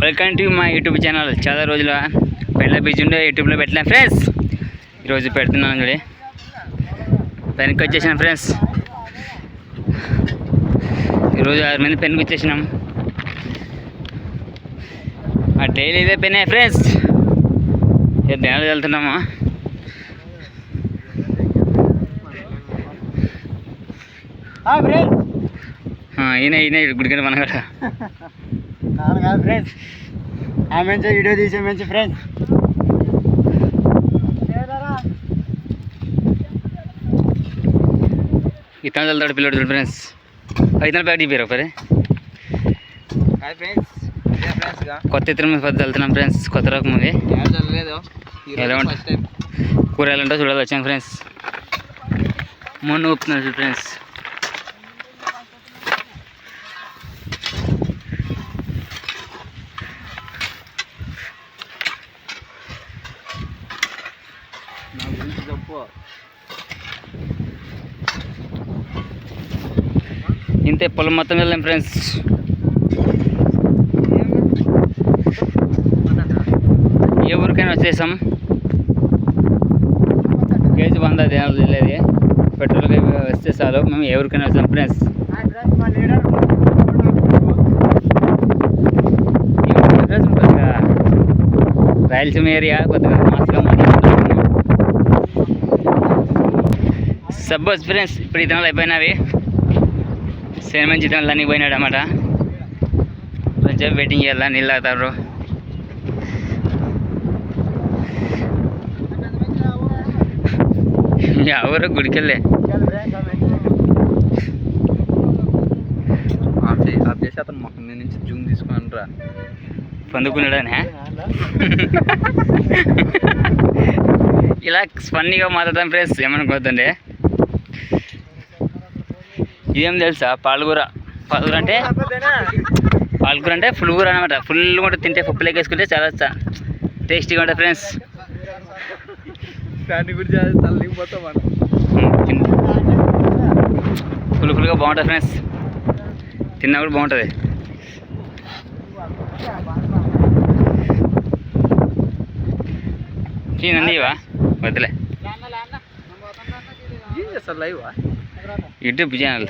Welcome to my YouTube channel. చాలా రోజుల పెళ్ళ బిజీ ఉండే యూట్యూబ్లో పెట్టలేం ఫ్రెండ్స్. ఈరోజు పెడుతున్నాను చూడే, పెన్కి వచ్చేసినాం ఫ్రెండ్స్. ఈరోజు 6 మంది పెన్కి వచ్చేసినాం. డైలీ ఇదే పెన్నే ఫ్రెండ్స్. ధ్యానాలు వెళ్తున్నామా. ఈయన గుడికని మన కూడా ఫ్రెండ్స్ మంచి వీడియో తీసే మంచి ఫ్రెండ్స్. ఇతను వెళ్తాడు పిల్లడు చూడు ఫ్రెండ్స్. ఇతను ప్యాక్ చెప్పారు ఒకరి కొత్త ఇతర పద్ధతి వెళ్తున్నాం ఫ్రెండ్స్. కొత్త రకం ఉంది. ఎలా ఉంటుంది కూరగాయలంటే చూడాలి వచ్చాం ఫ్రెండ్స్. మొన్న ఊపుతున్నారు ఫ్రెండ్స్. ఇంతే పొలం మొత్తం వెళ్ళాం ఫ్రెండ్స్. ఏ ఊరికైనా వచ్చేసాం. కేజీ 100 దినాలు వెళ్ళేది. పెట్రోల్కి వస్తే చాలు, మేము ఏ ఊరికైనా వచ్చాం ఫ్రెండ్స్. కొద్దిగా రాయలసీమ ఏరియా కొద్దిగా మాస్గా సపోజ్ ఫ్రెండ్స్. ఇప్పుడు ఈ దినాలు అయిపోయినవి. సేమ్ మంచి దినాలు అన్నీ పోయినాడు అన్నమాట. కొంచెం వెయిటింగ్ చేయాలా, నీళ్ళు తాగుతారు. ఎవరు గుడికెళ్ళే అతను మొక్క నుంచి జూమ్ తీసుకుని రా పొందుకున్నాడనే ఇలా ఫన్నీగా మాట్లాడతాం ఫ్రెండ్స్. ఏమనుకోతుండే ఇదేం తెలుసా, పాలకూర. పాలకూర అంటే ఫుల్ కూర అనమాట. ఫుల్ కూడా తింటే పప్పులోకి వేసుకుంటే చాలా టేస్టీగా ఉంటుంది ఫ్రెండ్స్. ఫుల్గా బాగుంటుంది ఫ్రెండ్స్. తిన్నా కూడా బాగుంటుంది. నందివా వద్దులే, యూట్యూబ్ ఛానల్.